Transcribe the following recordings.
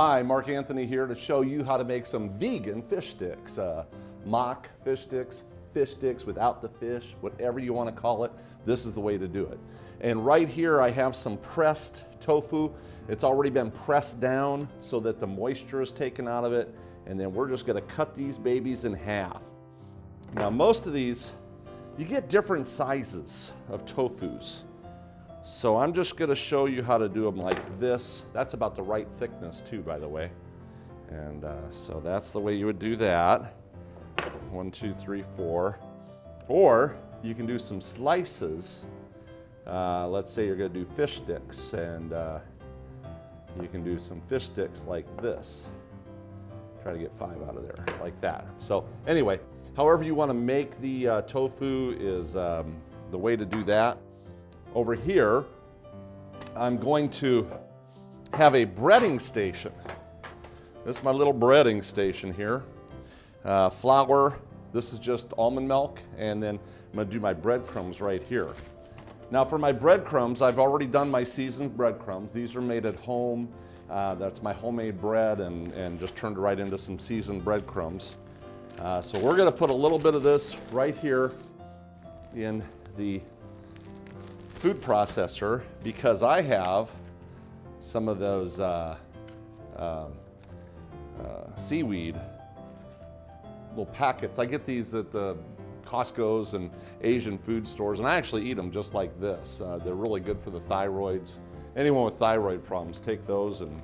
Hi, Mark Anthony here to show you how to make some vegan fish sticks. Mock fish sticks without the fish, whatever you want to call it, this is the way to do it. And right here I have some pressed tofu. It's already been pressed down so that the moisture is taken out of it. And then we're just going to cut these babies in half. Now most of these, you get different sizes of tofus. So I'm just going to show you how to do them like this. That's about the right thickness too, by the way. And so that's the way you would do that. 1, 2, 3, 4. Or you can do some slices. Let's say you're going to do fish sticks, and you can do some fish sticks like this. Try to get 5 out of there, like that. So anyway, however you want to make the tofu is the way to do that. Over here, I'm going to have a breading station. This is my little breading station here. Flour, this is just almond milk, and then I'm going to do my breadcrumbs right here. Now for my breadcrumbs, I've already done my seasoned breadcrumbs. These are made at home. That's my homemade bread and just turned right into some seasoned breadcrumbs. So we're going to put a little bit of this right here in the food processor because I have some of those seaweed little packets. I get these at the Costco's and Asian food stores, and I actually eat them just like this. They're really good for the thyroids. Anyone with thyroid problems, take those and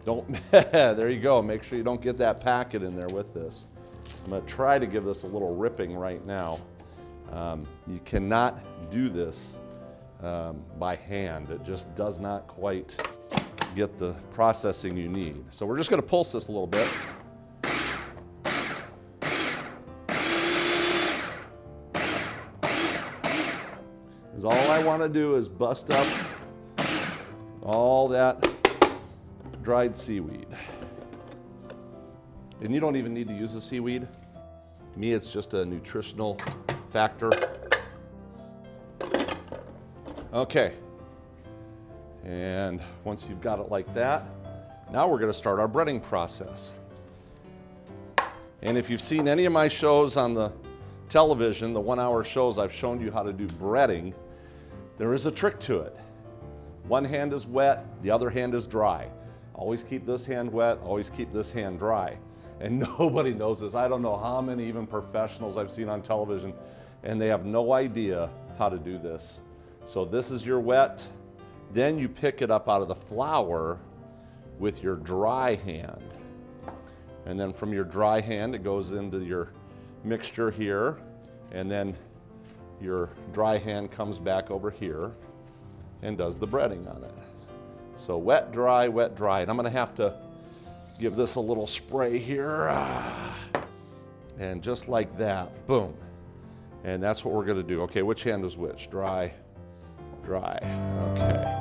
don't, there you go, make sure you don't get that packet in there with this. I'm going to try to give this a little ripping right now. You cannot do this by hand. It just does not quite get the processing you need. So we're just going to pulse this a little bit. Because all I want to do is bust up all that dried seaweed. And you don't even need to use the seaweed. Me, it's just a nutritional factor. Okay, and once you've got it like that, now we're going to start our breading process. And if you've seen any of my shows on the television, the 1-hour shows, I've shown you how to do breading. There is a trick to it. One hand is wet, the other hand is dry. Always keep this hand wet, always keep this hand dry. And nobody knows this. I don't know how many even professionals I've seen on television, and they have no idea how to do this. So this is your wet, then you pick it up out of the flour with your dry hand. And then from your dry hand, it goes into your mixture here, and then your dry hand comes back over here and does the breading on it. So wet, dry, and I'm gonna have to give this a little spray here. And just like that, boom. And that's what we're gonna do. Okay, which hand is which? Dry. Okay.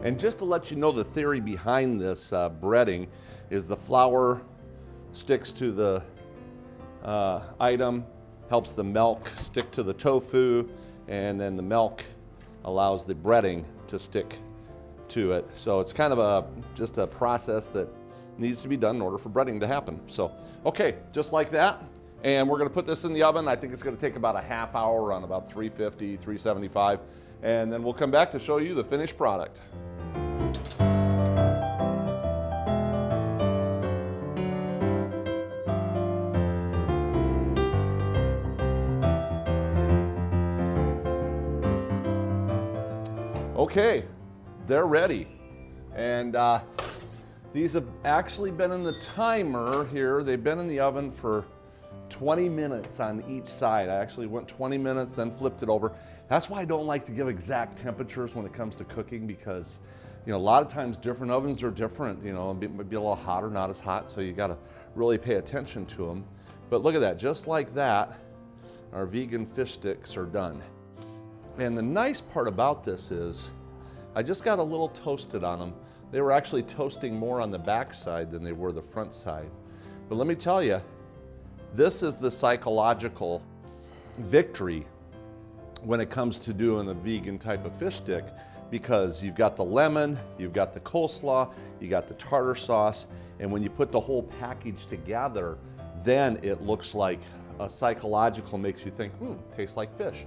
And just to let you know, the theory behind this breading is the flour sticks to the item, helps the milk stick to the tofu, and then the milk allows the breading to stick to it. So it's kind of just a process that needs to be done in order for breading to happen. So, okay, just like that. And we're gonna put this in the oven. I think it's gonna take about a half hour on about 350, 375. And then we'll come back to show you the finished product. Okay, they're ready. And these have actually been in the timer here. They've been in the oven for 20 minutes on each side. I actually went 20 minutes, then flipped it over. That's why I don't like to give exact temperatures when it comes to cooking, because You know, a lot of times different ovens are different, you know, might be a little hotter, not as hot, so you gotta really pay attention to them. But look at that, just like that, our vegan fish sticks are done. And the nice part about this is, I just got a little toasted on them. They were actually toasting more on the back side than they were the front side. But let me tell you, this is the psychological victory when it comes to doing a vegan type of fish stick, because you've got the lemon, you've got the coleslaw, you got the tartar sauce, and when you put the whole package together, then it looks like a psychological, makes you think, tastes like fish.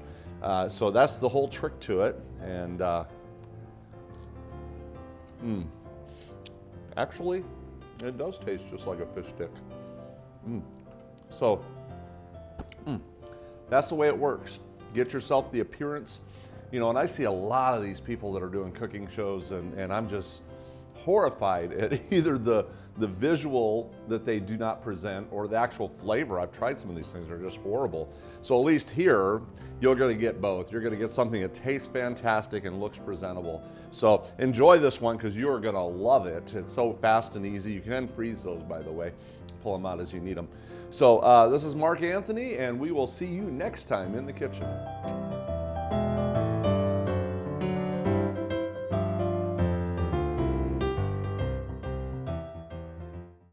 So that's the whole trick to it. And actually, it does taste just like a fish stick. So that's the way it works. Get yourself the appearance. You know, and I see a lot of these people that are doing cooking shows, and I'm just horrified at either the visual that they do not present or the actual flavor. I've tried some of these things, they're just horrible. So at least here, you're gonna get both. You're gonna get something that tastes fantastic and looks presentable. So enjoy this one, because you're gonna love it. It's so fast and easy. You can freeze those, by the way. Pull them out as you need them. So this is Mark Anthony, and we will see you next time in the kitchen.